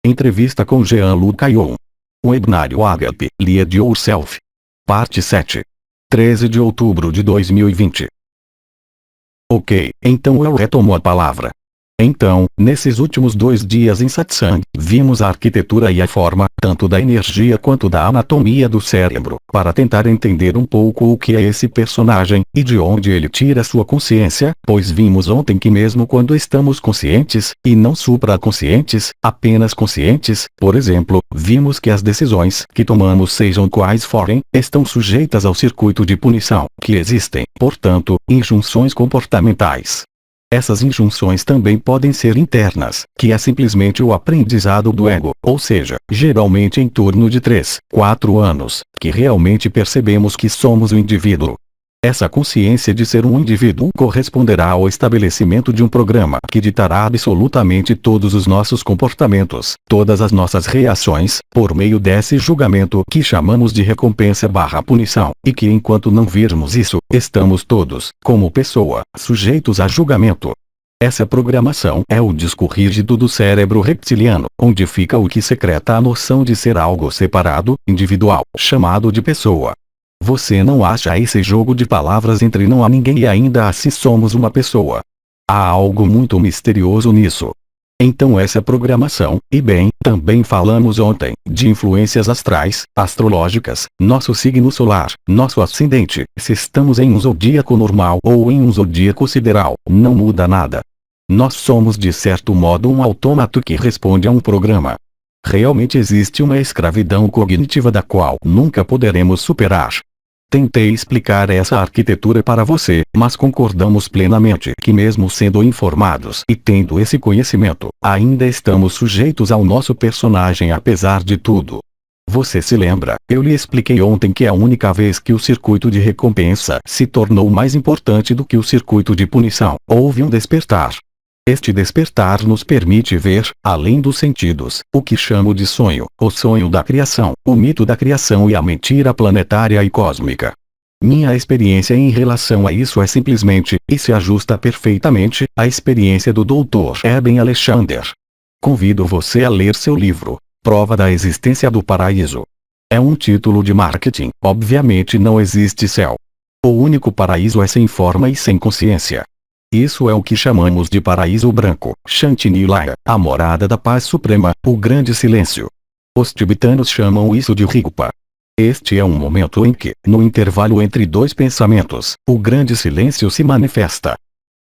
Entrevista com Jean-Luc Caillon. Webinário Agape, Lead Yourself. Parte 7. 13 de outubro de 2020. Ok, então eu retomo a palavra. Então, nesses últimos 2 dias em Satsang, vimos a arquitetura e a forma, tanto da energia quanto da anatomia do cérebro, para tentar entender um pouco o que é esse personagem, e de onde ele tira sua consciência, pois vimos ontem que mesmo quando estamos conscientes, e não supraconscientes, apenas conscientes, por exemplo, vimos que as decisões que tomamos, sejam quais forem, estão sujeitas ao circuito de punição, que existem, portanto, injunções comportamentais. Essas injunções também podem ser internas, que é simplesmente o aprendizado do ego, ou seja, geralmente em torno de 3, 4 anos, que realmente percebemos que somos o indivíduo. Essa consciência de ser um indivíduo corresponderá ao estabelecimento de um programa que ditará absolutamente todos os nossos comportamentos, todas as nossas reações, por meio desse julgamento que chamamos de recompensa/punição, e que enquanto não virmos isso, estamos todos, como pessoa, sujeitos a julgamento. Essa programação é o disco rígido do cérebro reptiliano, onde fica o que secreta a noção de ser algo separado, individual, chamado de pessoa. Você não acha esse jogo de palavras entre não há ninguém e ainda assim somos uma pessoa? Há algo muito misterioso nisso. Então essa programação, e bem, também falamos ontem, de influências astrais, astrológicas, nosso signo solar, nosso ascendente, se estamos em um zodíaco normal ou em um zodíaco sideral, não muda nada. Nós somos de certo modo um autômato que responde a um programa. Realmente existe uma escravidão cognitiva da qual nunca poderemos superar. Tentei explicar essa arquitetura para você, mas concordamos plenamente que mesmo sendo informados e tendo esse conhecimento, ainda estamos sujeitos ao nosso personagem apesar de tudo. Você se lembra, eu lhe expliquei ontem que a única vez que o circuito de recompensa se tornou mais importante do que o circuito de punição, houve um despertar. Este despertar nos permite ver, além dos sentidos, o que chamo de sonho, o sonho da criação, o mito da criação e a mentira planetária e cósmica. Minha experiência em relação a isso é simplesmente, e se ajusta perfeitamente, à experiência do Dr. Eben Alexander. Convido você a ler seu livro, Prova da Existência do Paraíso. É um título de marketing, obviamente não existe céu. O único paraíso é sem forma e sem consciência. Isso é o que chamamos de paraíso branco, Shanti-Nilaya, a morada da paz suprema, o grande silêncio. Os tibetanos chamam isso de Rigpa. Este é um momento em que, no intervalo entre 2 pensamentos, o grande silêncio se manifesta.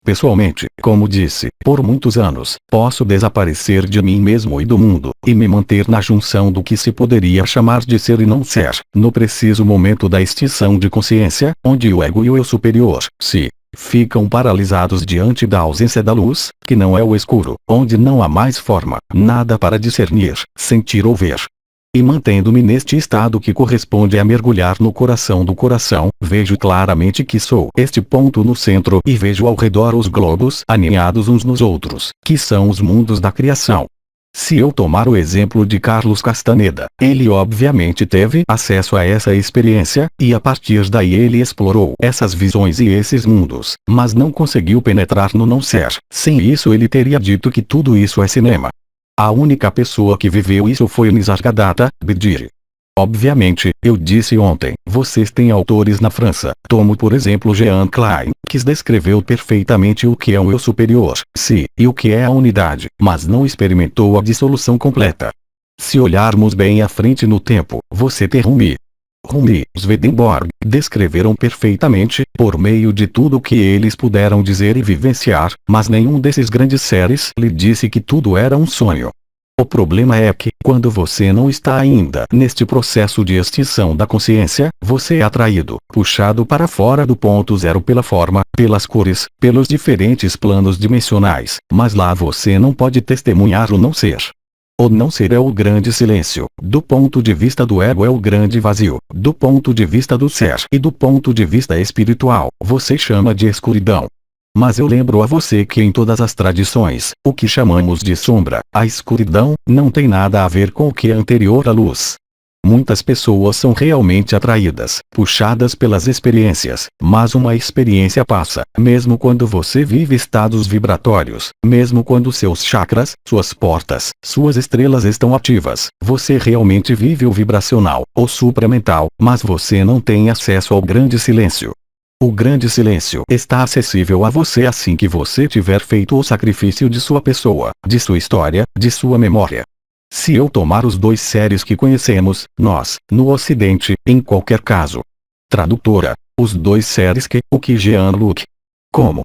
Pessoalmente, como disse, por muitos anos, posso desaparecer de mim mesmo e do mundo, e me manter na junção do que se poderia chamar de ser e não ser, no preciso momento da extinção de consciência, onde o ego e o eu superior, ficam paralisados diante da ausência da luz, que não é o escuro, onde não há mais forma, nada para discernir, sentir ou ver. E mantendo-me neste estado que corresponde a mergulhar no coração do coração, vejo claramente que sou este ponto no centro e vejo ao redor os globos aninhados uns nos outros, que são os mundos da criação. Se eu tomar o exemplo de Carlos Castaneda, ele obviamente teve acesso a essa experiência, e a partir daí ele explorou essas visões e esses mundos, mas não conseguiu penetrar no não ser. Sem isso ele teria dito que tudo isso é cinema. A única pessoa que viveu isso foi Nisargadatta Bidiri. Obviamente, eu disse ontem, vocês têm autores na França, tomo por exemplo Jean Klein, que descreveu perfeitamente o que é um eu superior, e o que é a unidade, mas não experimentou a dissolução completa. Se olharmos bem à frente no tempo, você tem Rumi, Swedenborg, descreveram perfeitamente, por meio de tudo o que eles puderam dizer e vivenciar, mas nenhum desses grandes seres lhe disse que tudo era um sonho. O problema é que, quando você não está ainda neste processo de extinção da consciência, você é atraído, puxado para fora do ponto zero pela forma, pelas cores, pelos diferentes planos dimensionais, mas lá você não pode testemunhar o não ser. O não ser é o grande silêncio, do ponto de vista do ego é o grande vazio, do ponto de vista do ser e do ponto de vista espiritual, você chama de escuridão. Mas eu lembro a você que em todas as tradições, o que chamamos de sombra, a escuridão, não tem nada a ver com o que é anterior à luz. Muitas pessoas são realmente atraídas, puxadas pelas experiências, mas uma experiência passa, mesmo quando você vive estados vibratórios, mesmo quando seus chakras, suas portas, suas estrelas estão ativas, você realmente vive o vibracional, o supramental, mas você não tem acesso ao grande silêncio. O grande silêncio está acessível a você assim que você tiver feito o sacrifício de sua pessoa, de sua história, de sua memória. Se eu tomar os dois seres que conhecemos, nós, no Ocidente, em qualquer caso. Tradutora. Os dois seres que, o que Jean-Luc? Como?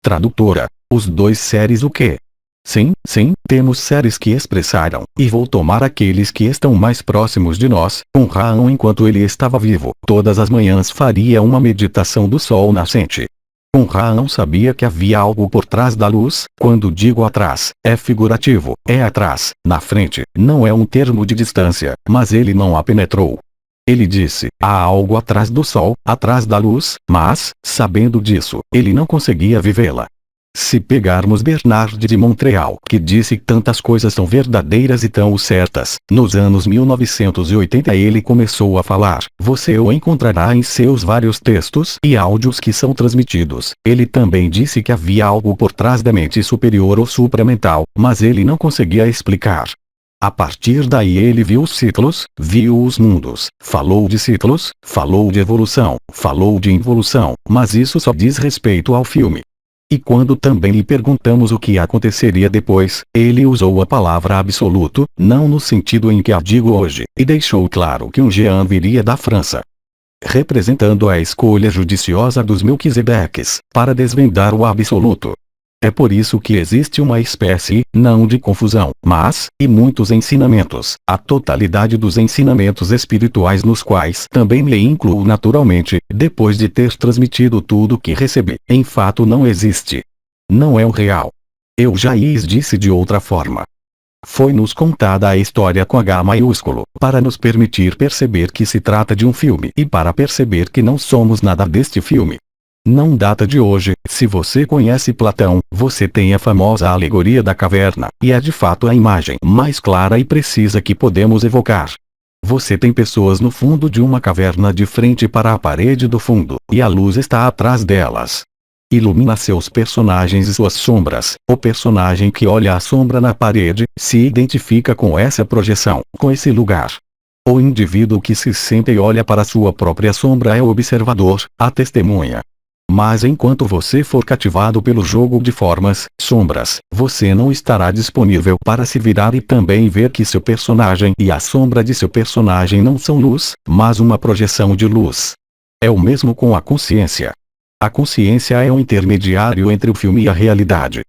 Tradutora. Os dois seres o que? Sim, temos seres que expressaram, e vou tomar aqueles que estão mais próximos de nós. Raon enquanto ele estava vivo, todas as manhãs faria uma meditação do sol nascente. Raon sabia que havia algo por trás da luz. Quando digo atrás, é figurativo, é atrás, na frente, não é um termo de distância, mas ele não a penetrou. Ele disse, há algo atrás do sol, atrás da luz, mas, sabendo disso, ele não conseguia vivê-la. Se pegarmos Bernard de Montreal, que disse que tantas coisas são verdadeiras e tão certas, nos anos 1980 ele começou a falar, você o encontrará em seus vários textos e áudios que são transmitidos. Ele também disse que havia algo por trás da mente superior ou supramental, mas ele não conseguia explicar. A partir daí ele viu os ciclos, viu os mundos, falou de ciclos, falou de evolução, falou de involução, mas isso só diz respeito ao filme. E quando também lhe perguntamos o que aconteceria depois, ele usou a palavra absoluto, não no sentido em que a digo hoje, e deixou claro que um Jean viria da França, representando a escolha judiciosa dos Melquisedeques, para desvendar o absoluto. É por isso que existe uma espécie, não de confusão, mas, e muitos ensinamentos, a totalidade dos ensinamentos espirituais nos quais também me incluo naturalmente, depois de ter transmitido tudo que recebi, em fato não existe. Não é o real. Eu já lhes disse de outra forma. Foi-nos contada a história com H maiúsculo, para nos permitir perceber que se trata de um filme e para perceber que não somos nada deste filme. Não data de hoje. Se você conhece Platão, você tem a famosa alegoria da caverna, e é de fato a imagem mais clara e precisa que podemos evocar. Você tem pessoas no fundo de uma caverna de frente para a parede do fundo, e a luz está atrás delas. Ilumina seus personagens e suas sombras. O personagem que olha a sombra na parede, se identifica com essa projeção, com esse lugar. O indivíduo que se senta e olha para sua própria sombra é o observador, a testemunha. Mas enquanto você for cativado pelo jogo de formas, sombras, você não estará disponível para se virar e também ver que seu personagem e a sombra de seu personagem não são luz, mas uma projeção de luz. É o mesmo com a consciência. A consciência é um intermediário entre o filme e a realidade.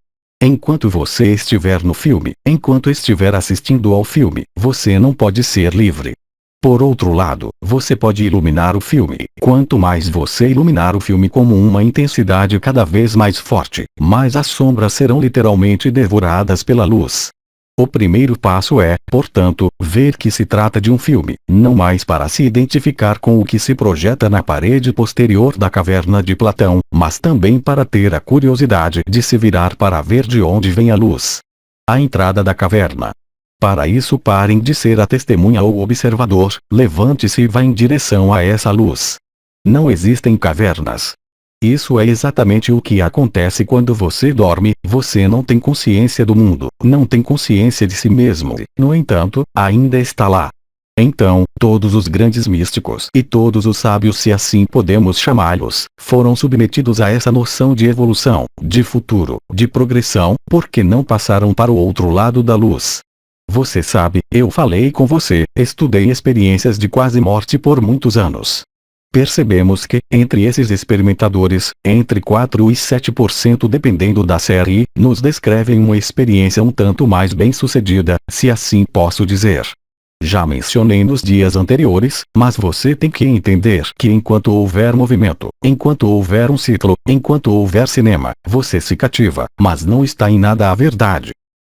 Enquanto você estiver no filme, enquanto estiver assistindo ao filme, você não pode ser livre. Por outro lado, você pode iluminar o filme. Quanto mais você iluminar o filme como uma intensidade cada vez mais forte, mais as sombras serão literalmente devoradas pela luz. O primeiro passo é, portanto, ver que se trata de um filme, não mais para se identificar com o que se projeta na parede posterior da caverna de Platão, mas também para ter a curiosidade de se virar para ver de onde vem a luz. A entrada da caverna. Para isso parem de ser a testemunha ou o observador, levante-se e vá em direção a essa luz. Não existem cavernas. Isso é exatamente o que acontece quando você dorme, você não tem consciência do mundo, não tem consciência de si mesmo, no entanto, ainda está lá. Então, todos os grandes místicos e todos os sábios, se assim podemos chamá-los, foram submetidos a essa noção de evolução, de futuro, de progressão, porque não passaram para o outro lado da luz. Você sabe, eu falei com você, estudei experiências de quase morte por muitos anos. Percebemos que, entre esses experimentadores, entre 4 e 7% dependendo da série, nos descrevem uma experiência um tanto mais bem-sucedida, se assim posso dizer. Já mencionei nos dias anteriores, mas você tem que entender que enquanto houver movimento, enquanto houver um ciclo, enquanto houver cinema, você se cativa, mas não está em nada a verdade.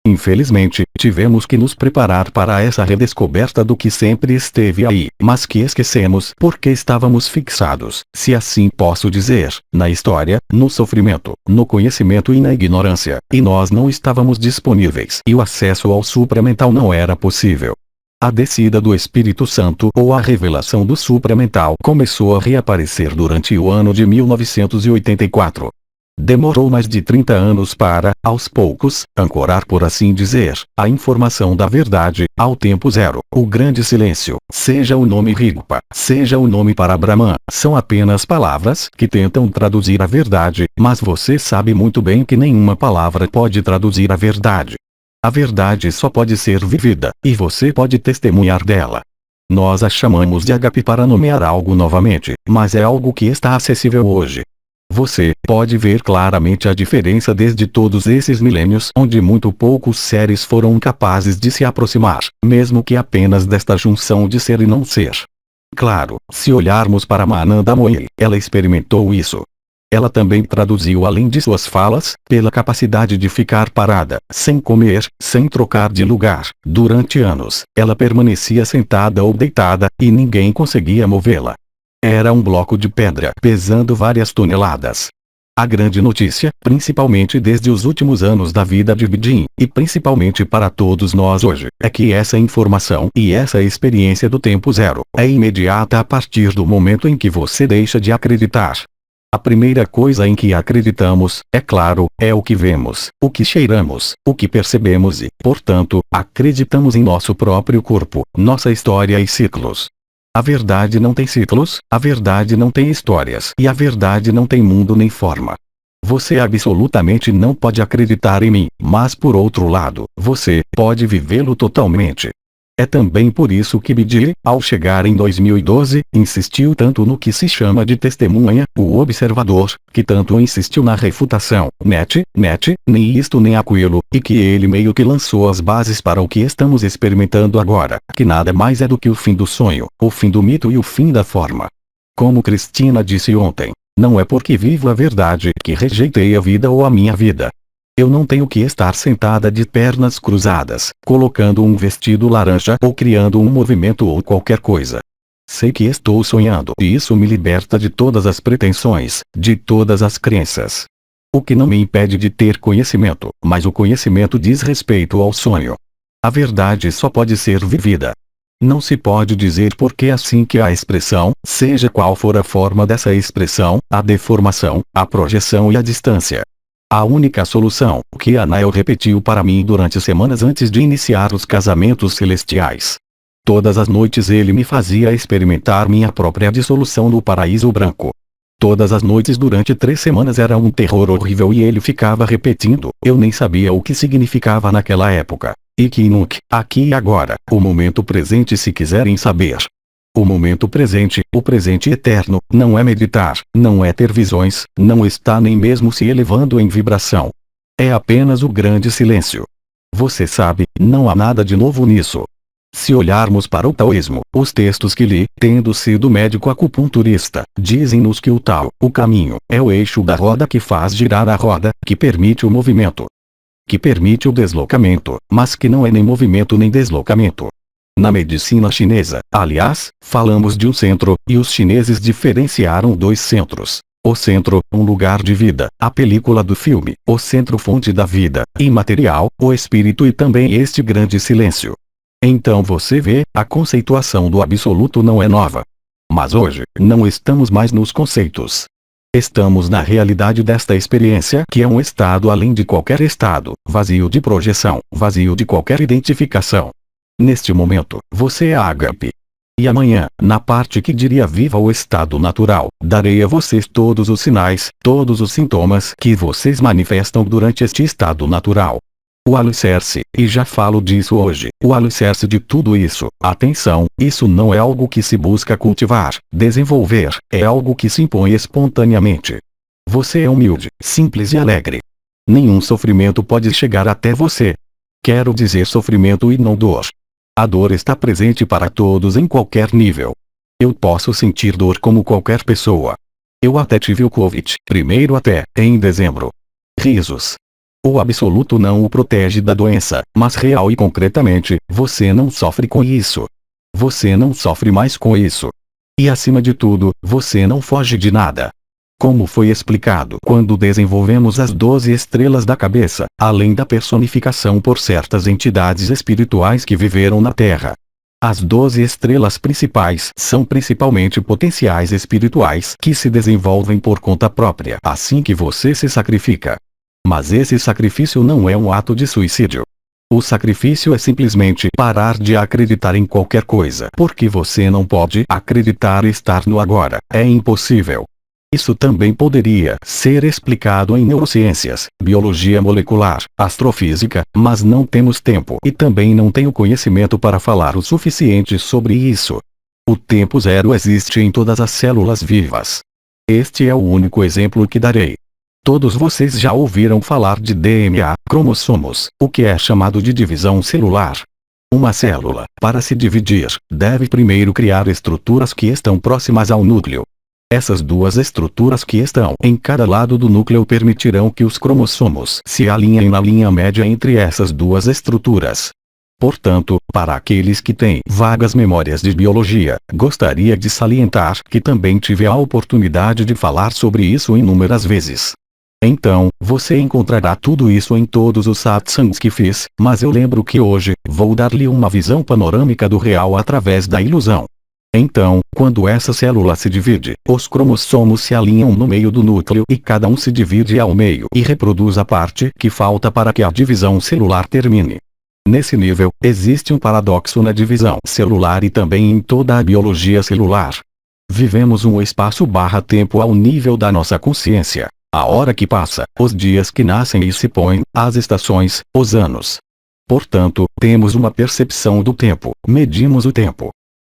Infelizmente, tivemos que nos preparar para essa redescoberta do que sempre esteve aí, mas que esquecemos porque estávamos fixados, se assim posso dizer, na história, no sofrimento, no conhecimento e na ignorância, e nós não estávamos disponíveis e o acesso ao supramental não era possível. A descida do Espírito Santo ou a revelação do supramental começou a reaparecer durante o ano de 1984. Demorou mais de 30 anos para, aos poucos, ancorar, por assim dizer, a informação da verdade, ao tempo zero. O grande silêncio, seja o nome Rigpa, seja o nome para Brahman, são apenas palavras que tentam traduzir a verdade, mas você sabe muito bem que nenhuma palavra pode traduzir a verdade. A verdade só pode ser vivida, e você pode testemunhar dela. Nós a chamamos de agape para nomear algo novamente, mas é algo que está acessível hoje. Você pode ver claramente a diferença desde todos esses milênios onde muito poucos seres foram capazes de se aproximar, mesmo que apenas desta junção de ser e não ser. Claro, se olharmos para Ananda Moyi, ela experimentou isso. Ela também traduziu além de suas falas, pela capacidade de ficar parada, sem comer, sem trocar de lugar, durante anos. Ela permanecia sentada ou deitada, e ninguém conseguia movê-la. Era um bloco de pedra pesando várias toneladas. A grande notícia, principalmente desde os últimos anos da vida de Bidin, e principalmente para todos nós hoje, é que essa informação e essa experiência do tempo zero é imediata a partir do momento em que você deixa de acreditar. A primeira coisa em que acreditamos, é claro, é o que vemos, o que cheiramos, o que percebemos e, portanto, acreditamos em nosso próprio corpo, nossa história e ciclos. A verdade não tem ciclos, a verdade não tem histórias e a verdade não tem mundo nem forma. Você absolutamente não pode acreditar em mim, mas por outro lado, você pode vivê-lo totalmente. É também por isso que Bidin, ao chegar em 2012, insistiu tanto no que se chama de testemunha, o observador, que tanto insistiu na refutação, nem isto nem aquilo, e que ele meio que lançou as bases para o que estamos experimentando agora, que nada mais é do que o fim do sonho, o fim do mito e o fim da forma. Como Cristina disse ontem, não é porque vivo a verdade que rejeitei a vida ou a minha vida. Eu não tenho que estar sentada de pernas cruzadas, colocando um vestido laranja ou criando um movimento ou qualquer coisa. Sei que estou sonhando e isso me liberta de todas as pretensões, de todas as crenças. O que não me impede de ter conhecimento, mas o conhecimento diz respeito ao sonho. A verdade só pode ser vivida. Não se pode dizer porque é assim que a expressão, seja qual for a forma dessa expressão, a deformação, a projeção e a distância. A única solução, que Anael repetiu para mim durante semanas antes de iniciar os casamentos celestiais. Todas as noites ele me fazia experimentar minha própria dissolução no paraíso branco. Todas as noites durante 3 semanas era um terror horrível e ele ficava repetindo, eu nem sabia o que significava naquela época. Ikinuk, aqui e agora, o momento presente se quiserem saber. O momento presente, o presente eterno, não é meditar, não é ter visões, não está nem mesmo se elevando em vibração. É apenas o grande silêncio. Você sabe, não há nada de novo nisso. Se olharmos para o taoísmo, os textos que li, tendo sido médico acupunturista, dizem-nos que o Tao, o caminho, é o eixo da roda que faz girar a roda, que permite o movimento. Que permite o deslocamento, mas que não é nem movimento nem deslocamento. Na medicina chinesa, aliás, falamos de um centro, e os chineses diferenciaram 2 centros. O centro, um lugar de vida, a película do filme, o centro fonte da vida, imaterial, o espírito e também este grande silêncio. Então você vê, a conceituação do absoluto não é nova. Mas hoje, não estamos mais nos conceitos. Estamos na realidade desta experiência que é um estado além de qualquer estado, vazio de projeção, vazio de qualquer identificação. Neste momento, você é ágape. E amanhã, na parte que diria viva o estado natural, darei a vocês todos os sinais, todos os sintomas que vocês manifestam durante este estado natural. O alicerce, e já falo disso hoje, o alicerce de tudo isso, atenção, isso não é algo que se busca cultivar, desenvolver, é algo que se impõe espontaneamente. Você é humilde, simples e alegre. Nenhum sofrimento pode chegar até você. Quero dizer sofrimento e não dor. A dor está presente para todos em qualquer nível. Eu posso sentir dor como qualquer pessoa. Eu até tive o Covid, primeiro até, em dezembro. Risos. O absoluto não o protege da doença, mas real e concretamente, você não sofre com isso. Você não sofre mais com isso. E acima de tudo, você não foge de nada. Como foi explicado quando desenvolvemos as 12 estrelas da cabeça, além da personificação por certas entidades espirituais que viveram na Terra. As 12 estrelas principais são principalmente potenciais espirituais que se desenvolvem por conta própria assim que você se sacrifica. Mas esse sacrifício não é um ato de suicídio. O sacrifício é simplesmente parar de acreditar em qualquer coisa porque você não pode acreditar e estar no agora. É impossível. Isso também poderia ser explicado em neurociências, biologia molecular, astrofísica, mas não temos tempo e também não tenho conhecimento para falar o suficiente sobre isso. O tempo zero existe em todas as células vivas. Este é o único exemplo que darei. Todos vocês já ouviram falar de DNA, cromossomos, o que é chamado de divisão celular. Uma célula, para se dividir, deve primeiro criar estruturas que estão próximas ao núcleo. Essas duas estruturas que estão em cada lado do núcleo permitirão que os cromossomos se alinhem na linha média entre essas duas estruturas. Portanto, para aqueles que têm vagas memórias de biologia, gostaria de salientar que também tive a oportunidade de falar sobre isso inúmeras vezes. Então, você encontrará tudo isso em todos os satsangs que fiz, mas eu lembro que hoje, vou dar-lhe uma visão panorâmica do real através da ilusão. Então, quando essa célula se divide, os cromossomos se alinham no meio do núcleo e cada um se divide ao meio e reproduz a parte que falta para que a divisão celular termine. Nesse nível, existe um paradoxo na divisão celular e também em toda a biologia celular. Vivemos um espaço/tempo ao nível da nossa consciência. A hora que passa, os dias que nascem e se põem, as estações, os anos. Portanto, temos uma percepção do tempo, medimos o tempo.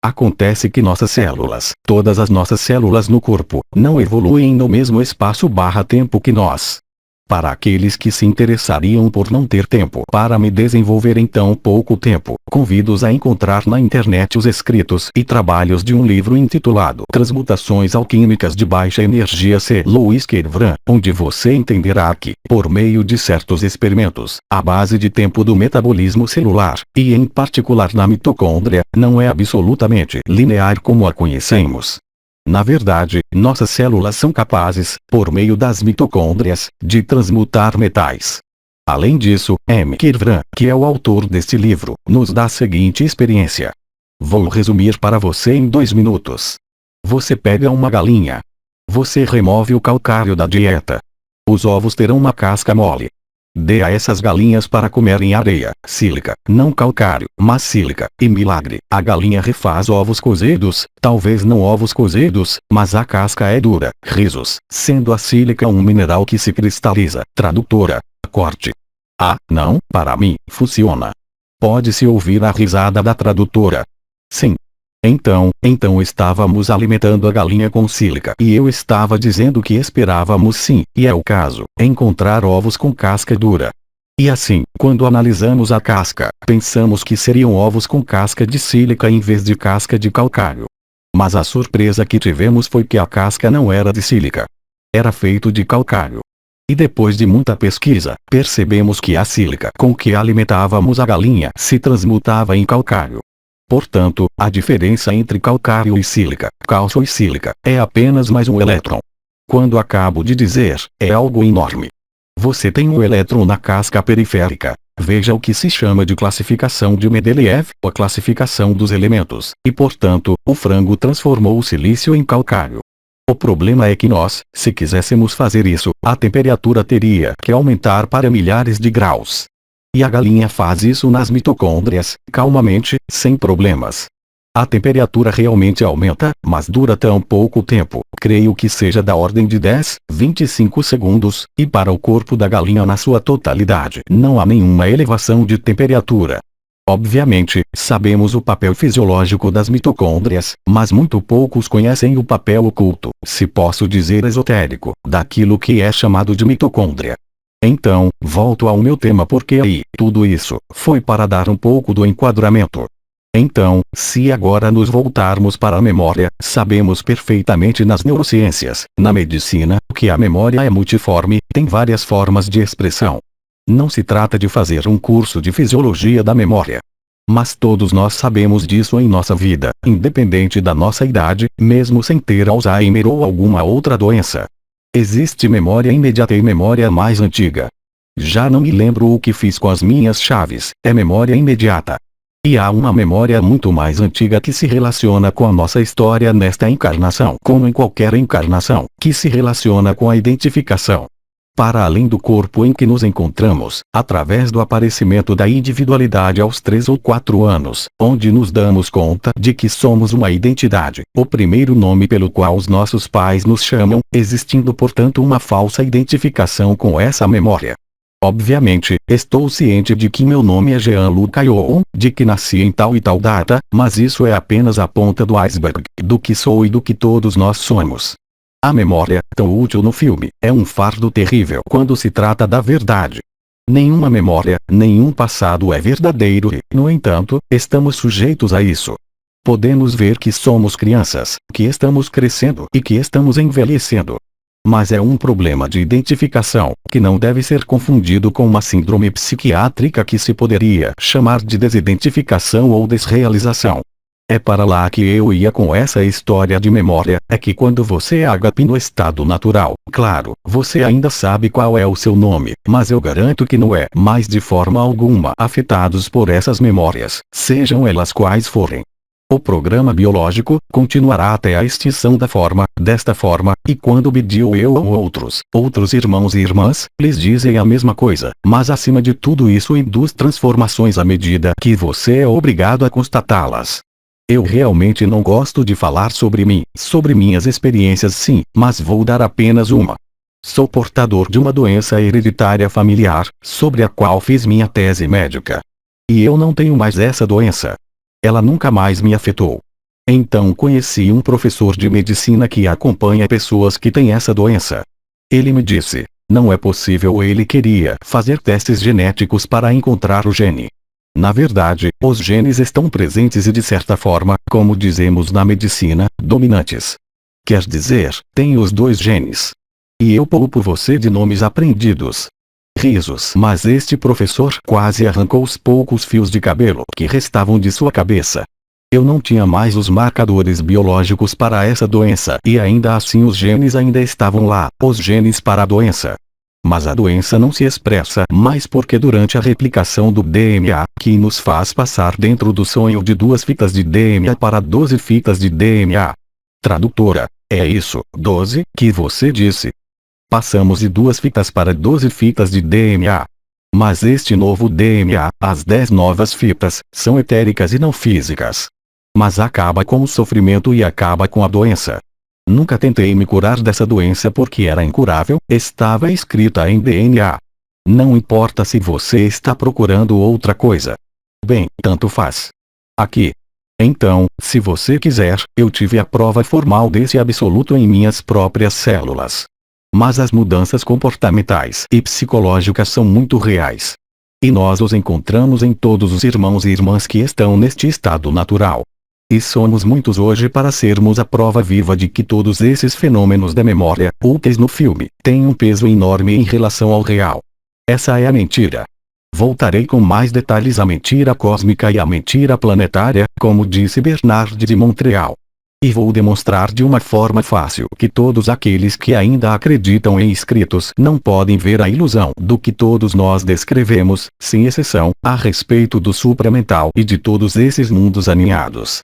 Acontece que nossas células, todas as nossas células no corpo, não evoluem no mesmo espaço/tempo que nós. Para aqueles que se interessariam por não ter tempo para me desenvolver em tão pouco tempo, convido-os a encontrar na internet os escritos e trabalhos de um livro intitulado Transmutações Alquímicas de Baixa Energia C. Louis Kervran, onde você entenderá que, por meio de certos experimentos, a base de tempo do metabolismo celular, e em particular na mitocôndria, não é absolutamente linear como a conhecemos. Na verdade, nossas células são capazes, por meio das mitocôndrias, de transmutar metais. Além disso, M. Kervran, que é o autor deste livro, nos dá a seguinte experiência. Vou resumir para você em 2 minutos. Você pega uma galinha. Você remove o calcário da dieta. Os ovos terão uma casca mole. Dê a essas galinhas para comerem areia, sílica, não calcário, mas sílica, e milagre, a galinha refaz ovos cozidos, talvez não ovos cozidos, mas a casca é dura, risos, sendo a sílica um mineral que se cristaliza. Tradutora, corte. Ah, não, para mim, funciona. Pode-se ouvir a risada da tradutora. Sim. Então estávamos alimentando a galinha com sílica e eu estava dizendo que esperávamos sim, e é o caso, encontrar ovos com casca dura. E assim, quando analisamos a casca, pensamos que seriam ovos com casca de sílica em vez de casca de calcário. Mas a surpresa que tivemos foi que a casca não era de sílica. Era feito de calcário. E depois de muita pesquisa, percebemos que a sílica com que alimentávamos a galinha se transmutava em calcário. Portanto, a diferença entre calcário e sílica, cálcio e sílica, é apenas mais um elétron. Quando acabo de dizer, é algo enorme. Você tem um elétron na casca periférica. Veja o que se chama de classificação de Mendeleev, a classificação dos elementos, e portanto, o frango transformou o silício em calcário. O problema é que nós, se quiséssemos fazer isso, a temperatura teria que aumentar para milhares de graus. E a galinha faz isso nas mitocôndrias, calmamente, sem problemas. A temperatura realmente aumenta, mas dura tão pouco tempo, creio que seja da ordem de 10, 25 segundos, e para o corpo da galinha na sua totalidade não há nenhuma elevação de temperatura. Obviamente, sabemos o papel fisiológico das mitocôndrias, mas muito poucos conhecem o papel oculto, se posso dizer esotérico, daquilo que é chamado de mitocôndria. Então, volto ao meu tema porque aí, tudo isso, foi para dar um pouco do enquadramento. Então, se agora nos voltarmos para a memória, sabemos perfeitamente nas neurociências, na medicina, que a memória é multiforme, tem várias formas de expressão. Não se trata de fazer um curso de fisiologia da memória. Mas todos nós sabemos disso em nossa vida, independente da nossa idade, mesmo sem ter Alzheimer ou alguma outra doença. Existe memória imediata e memória mais antiga. Já não me lembro o que fiz com as minhas chaves, é memória imediata. E há uma memória muito mais antiga que se relaciona com a nossa história nesta encarnação, como em qualquer encarnação, que se relaciona com a identificação. Para além do corpo em que nos encontramos, através do aparecimento da individualidade aos 3 ou 4 anos, onde nos damos conta de que somos uma identidade, o primeiro nome pelo qual os nossos pais nos chamam, existindo portanto uma falsa identificação com essa memória. Obviamente, estou ciente de que meu nome é Jean-Luc Caillon, de que nasci em tal e tal data, mas isso é apenas a ponta do iceberg, do que sou e do que todos nós somos. A memória, tão útil no filme, é um fardo terrível quando se trata da verdade. Nenhuma memória, nenhum passado é verdadeiro e, no entanto, estamos sujeitos a isso. Podemos ver que somos crianças, que estamos crescendo e que estamos envelhecendo. Mas é um problema de identificação, que não deve ser confundido com uma síndrome psiquiátrica que se poderia chamar de desidentificação ou desrealização. É para lá que eu ia com essa história de memória, é que quando você é ágape no estado natural, claro, você ainda sabe qual é o seu nome, mas eu garanto que não é mais de forma alguma afetados por essas memórias, sejam elas quais forem. O programa biológico continuará até a extinção desta forma, e quando Bidio eu ou outros irmãos e irmãs, lhes dizem a mesma coisa, mas acima de tudo isso induz transformações à medida que você é obrigado a constatá-las. Eu realmente não gosto de falar sobre mim, sobre minhas experiências sim, mas vou dar apenas uma. Sou portador de uma doença hereditária familiar, sobre a qual fiz minha tese médica. E eu não tenho mais essa doença. Ela nunca mais me afetou. Então conheci um professor de medicina que acompanha pessoas que têm essa doença. Ele me disse, não é possível. Ele queria fazer testes genéticos para encontrar o gene. Na verdade, os genes estão presentes e de certa forma, como dizemos na medicina, dominantes. Quer dizer, tem os 2 genes. E eu poupo você de nomes aprendidos. Risos. Mas este professor quase arrancou os poucos fios de cabelo que restavam de sua cabeça. Eu não tinha mais os marcadores biológicos para essa doença e ainda assim os genes ainda estavam lá, os genes para a doença. Mas a doença não se expressa mais porque durante a replicação do DNA, que nos faz passar dentro do sonho de 2 fitas de DNA para 12 fitas de DNA. Tradutora, é isso, 12, que você disse. Passamos de 2 fitas para 12 fitas de DNA. Mas este novo DNA, as 10 novas fitas, são etéricas e não físicas. Mas acaba com o sofrimento e acaba com a doença. Nunca tentei me curar dessa doença porque era incurável, estava escrita em DNA. Não importa se você está procurando outra coisa. Bem, tanto faz. Aqui. Então, se você quiser, eu tive a prova formal desse absoluto em minhas próprias células. Mas as mudanças comportamentais e psicológicas são muito reais. E nós os encontramos em todos os irmãos e irmãs que estão neste estado natural. E somos muitos hoje para sermos a prova viva de que todos esses fenômenos da memória, úteis no filme, têm um peso enorme em relação ao real. Essa é a mentira. Voltarei com mais detalhes à mentira cósmica e à mentira planetária, como disse Bernard de Montreal. E vou demonstrar de uma forma fácil que todos aqueles que ainda acreditam em escritos não podem ver a ilusão do que todos nós descrevemos, sem exceção, a respeito do supramental e de todos esses mundos aninhados.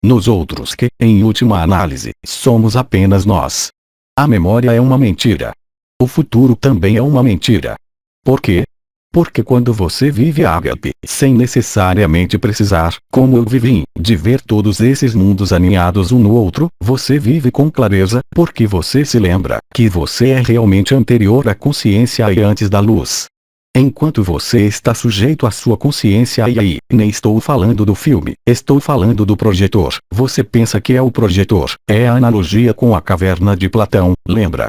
Nos outros que, em última análise, somos apenas nós. A memória é uma mentira. O futuro também é uma mentira. Por quê? Porque quando você vive ágape, sem necessariamente precisar, como eu vivi, de ver todos esses mundos aninhados um no outro, você vive com clareza, porque você se lembra que você é realmente anterior à consciência e antes da luz. Enquanto você está sujeito à sua consciência e aí, nem estou falando do filme, estou falando do projetor, você pensa que é o projetor, é a analogia com a caverna de Platão, lembra?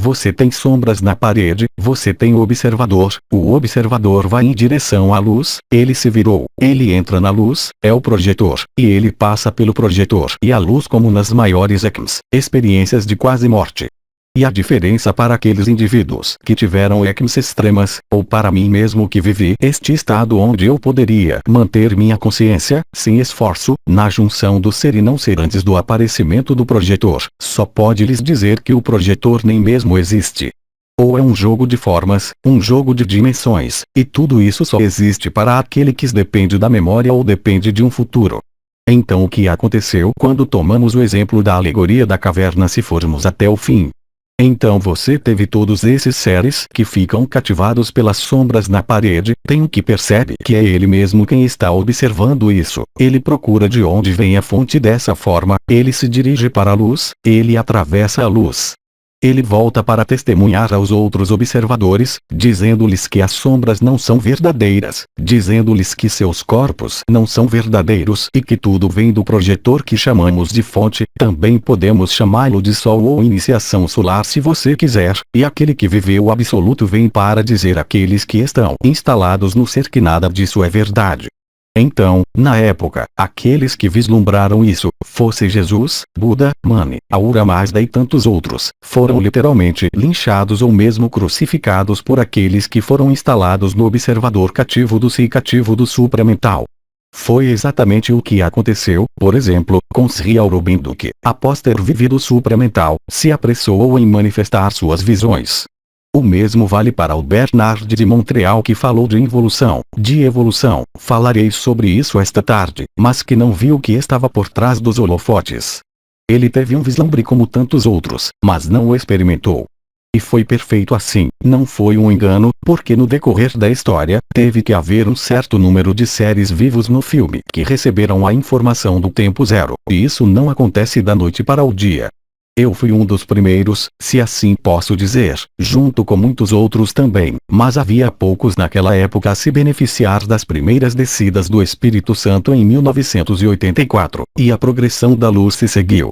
Você tem sombras na parede, você tem o observador vai em direção à luz, ele se virou, ele entra na luz, é o projetor, e ele passa pelo projetor e a luz como nas maiores ECMs, experiências de quase morte. E a diferença para aqueles indivíduos que tiveram ECMs extremas, ou para mim mesmo que vivi este estado onde eu poderia manter minha consciência, sem esforço, na junção do ser e não ser antes do aparecimento do projetor, só pode lhes dizer que o projetor nem mesmo existe. Ou é um jogo de formas, um jogo de dimensões, e tudo isso só existe para aquele que depende da memória ou depende de um futuro. Então o que aconteceu quando tomamos o exemplo da alegoria da caverna se formos até o fim? Então você teve todos esses seres que ficam cativados pelas sombras na parede, tem um que percebe que é ele mesmo quem está observando isso, ele procura de onde vem a fonte dessa forma, ele se dirige para a luz, ele atravessa a luz. Ele volta para testemunhar aos outros observadores, dizendo-lhes que as sombras não são verdadeiras, dizendo-lhes que seus corpos não são verdadeiros e que tudo vem do projetor que chamamos de fonte, também podemos chamá-lo de sol ou iniciação solar se você quiser, e aquele que viveu o absoluto vem para dizer àqueles que estão instalados no ser que nada disso é verdade. Então, na época, aqueles que vislumbraram isso, fosse Jesus, Buda, Mani, Ahura Mazda e tantos outros, foram literalmente linchados ou mesmo crucificados por aqueles que foram instalados no observador cativo do si cativo do supramental. Foi exatamente o que aconteceu, por exemplo, com Sri Aurobindo que, após ter vivido o supramental, se apressou em manifestar suas visões. O mesmo vale para o Bernard de Montreal que falou de evolução, falarei sobre isso esta tarde, mas que não viu o que estava por trás dos holofotes. Ele teve um vislumbre como tantos outros, mas não o experimentou. E foi perfeito assim, não foi um engano, porque no decorrer da história, teve que haver um certo número de seres vivos no filme que receberam a informação do tempo zero, e isso não acontece da noite para o dia. Eu fui um dos primeiros, se assim posso dizer, junto com muitos outros também, mas havia poucos naquela época a se beneficiar das primeiras descidas do Espírito Santo em 1984, e a progressão da luz se seguiu.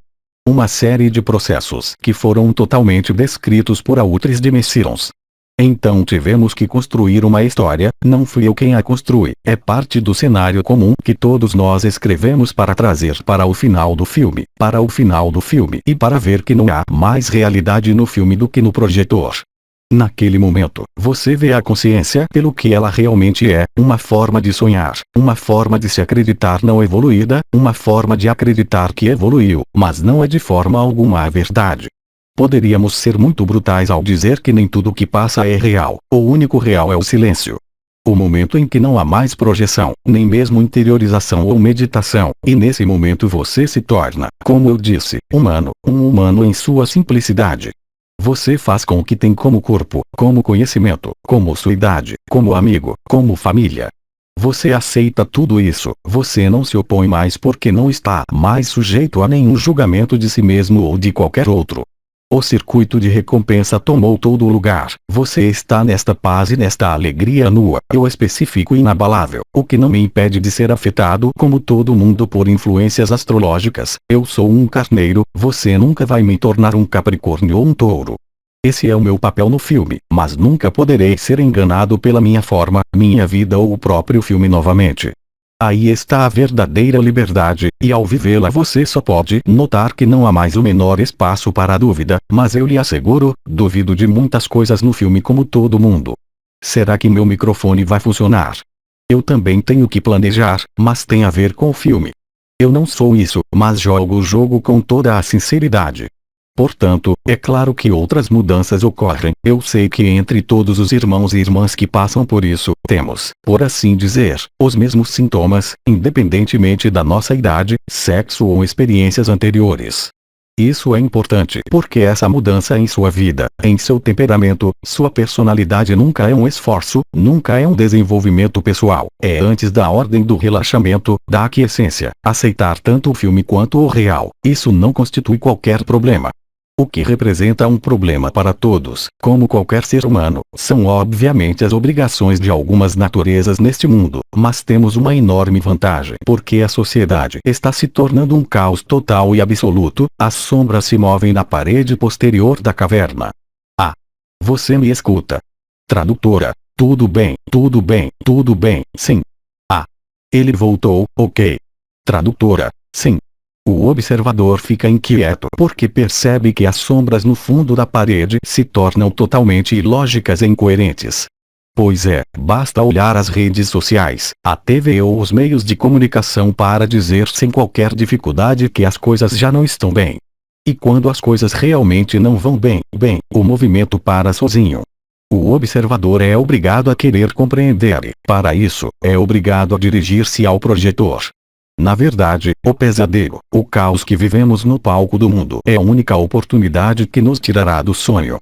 Uma série de processos que foram totalmente descritos por Autry de Messirons. Então tivemos que construir uma história, não fui eu quem a construi, é parte do cenário comum que todos nós escrevemos para trazer para o final do filme, e para ver que não há mais realidade no filme do que no projetor. Naquele momento, você vê a consciência pelo que ela realmente é, uma forma de sonhar, uma forma de se acreditar não evoluída, uma forma de acreditar que evoluiu, mas não é de forma alguma a verdade. Poderíamos ser muito brutais ao dizer que nem tudo que passa é real, o único real é o silêncio. O momento em que não há mais projeção, nem mesmo interiorização ou meditação, e nesse momento você se torna, como eu disse, humano, um humano em sua simplicidade. Você faz com o que tem como corpo, como conhecimento, como sua idade, como amigo, como família. Você aceita tudo isso, você não se opõe mais porque não está mais sujeito a nenhum julgamento de si mesmo ou de qualquer outro. O circuito de recompensa tomou todo o lugar, você está nesta paz e nesta alegria nua, eu especifico inabalável, o que não me impede de ser afetado como todo mundo por influências astrológicas, eu sou um carneiro, você nunca vai me tornar um capricórnio ou um touro. Esse é o meu papel no filme, mas nunca poderei ser enganado pela minha forma, minha vida ou o próprio filme novamente. Aí está a verdadeira liberdade, e ao vivê-la você só pode notar que não há mais o menor espaço para a dúvida, mas eu lhe asseguro, duvido de muitas coisas no filme como todo mundo. Será que meu microfone vai funcionar? Eu também tenho que planejar, mas tem a ver com o filme. Eu não sou isso, mas jogo o jogo com toda a sinceridade. Portanto, é claro que outras mudanças ocorrem, eu sei que entre todos os irmãos e irmãs que passam por isso, temos, por assim dizer, os mesmos sintomas, independentemente da nossa idade, sexo ou experiências anteriores. Isso é importante porque essa mudança em sua vida, em seu temperamento, sua personalidade nunca é um esforço, nunca é um desenvolvimento pessoal, é antes da ordem do relaxamento, da aquiescência, aceitar tanto o filme quanto o real, isso não constitui qualquer problema. O que representa um problema para todos, como qualquer ser humano, são obviamente as obrigações de algumas naturezas neste mundo, mas temos uma enorme vantagem porque a sociedade está se tornando um caos total e absoluto, as sombras se movem na parede posterior da caverna. Ah! Você me escuta? Tradutora, tudo bem, sim. Ah! Ele voltou, ok. Tradutora, sim. O observador fica inquieto porque percebe que as sombras no fundo da parede se tornam totalmente ilógicas e incoerentes. Pois é, basta olhar as redes sociais, a TV ou os meios de comunicação para dizer sem qualquer dificuldade que as coisas já não estão bem. E quando as coisas realmente não vão bem, o movimento para sozinho. O observador é obrigado a querer compreender e, para isso, é obrigado a dirigir-se ao projetor. Na verdade, o pesadelo, o caos que vivemos no palco do mundo é a única oportunidade que nos tirará do sonho.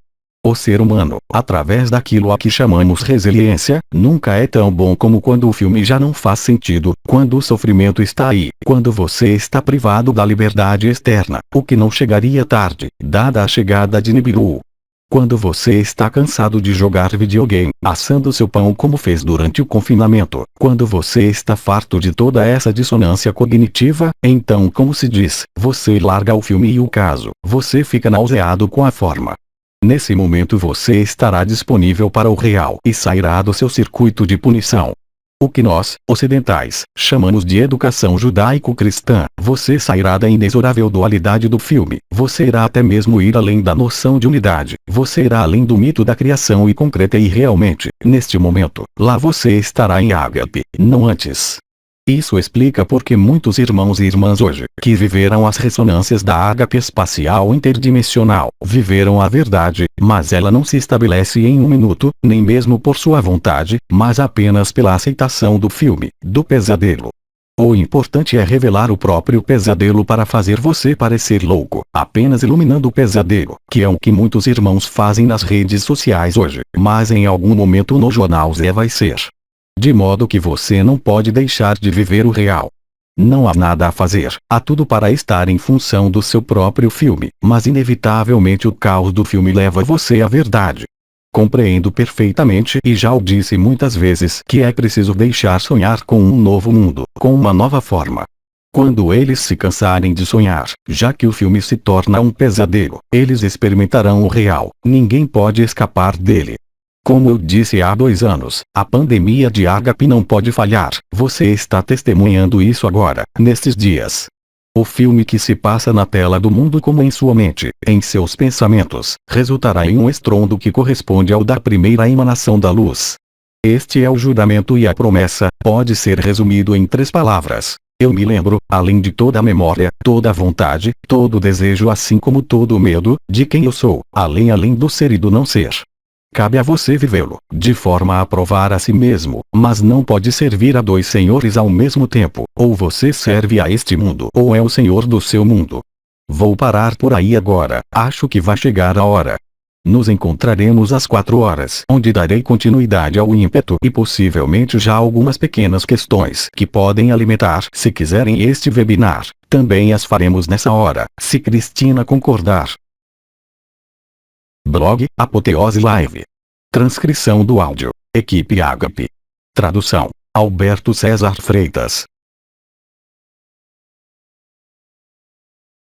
O ser humano, através daquilo a que chamamos resiliência, nunca é tão bom como quando o filme já não faz sentido, quando o sofrimento está aí, quando você está privado da liberdade externa, o que não chegaria tarde, dada a chegada de Nibiru. Quando você está cansado de jogar videogame, assando seu pão como fez durante o confinamento, quando você está farto de toda essa dissonância cognitiva, então, como se diz, você larga o filme e o caso, você fica nauseado com a forma. Nesse momento você estará disponível para o real e sairá do seu circuito de punição. O que nós, ocidentais, chamamos de educação judaico-cristã, você sairá da inexorável dualidade do filme, você irá até mesmo ir além da noção de unidade, você irá além do mito da criação e concreta e realmente, neste momento, lá você estará em ágape, não antes. Isso explica porque muitos irmãos e irmãs hoje, que viveram as ressonâncias da ágape espacial interdimensional, viveram a verdade, mas ela não se estabelece em um minuto, nem mesmo por sua vontade, mas apenas pela aceitação do filme, do pesadelo. O importante é revelar o próprio pesadelo para fazer você parecer louco, apenas iluminando o pesadelo, que é o que muitos irmãos fazem nas redes sociais hoje, mas em algum momento no jornal Zé vai ser. De modo que você não pode deixar de viver o real. Não há nada a fazer, há tudo para estar em função do seu próprio filme, mas inevitavelmente o caos do filme leva você à verdade. Compreendo perfeitamente e já o disse muitas vezes que é preciso deixar sonhar com um novo mundo, com uma nova forma. Quando eles se cansarem de sonhar, já que o filme se torna um pesadelo, eles experimentarão o real, ninguém pode escapar dele. Como eu disse há 2 anos, a pandemia de ágape não pode falhar, você está testemunhando isso agora, nestes dias. O filme que se passa na tela do mundo como em sua mente, em seus pensamentos, resultará em um estrondo que corresponde ao da primeira emanação da luz. Este é o juramento e a promessa, pode ser resumido em 3 palavras. Eu me lembro, além de toda a memória, toda a vontade, todo o desejo assim como todo o medo, de quem eu sou, além do ser e do não ser. Cabe a você vivê-lo, de forma a provar a si mesmo, mas não pode servir a 2 senhores ao mesmo tempo, ou você serve a este mundo ou é o senhor do seu mundo. Vou parar por aí agora, acho que vai chegar a hora. Nos encontraremos às 4 horas, onde darei continuidade ao ímpeto e possivelmente já algumas pequenas questões que podem alimentar, se quiserem, este webinar. Também as faremos nessa hora, se Cristina concordar. Blog, Apoteose Live. Transcrição do áudio, Equipe Ágape. Tradução, Alberto César Freitas.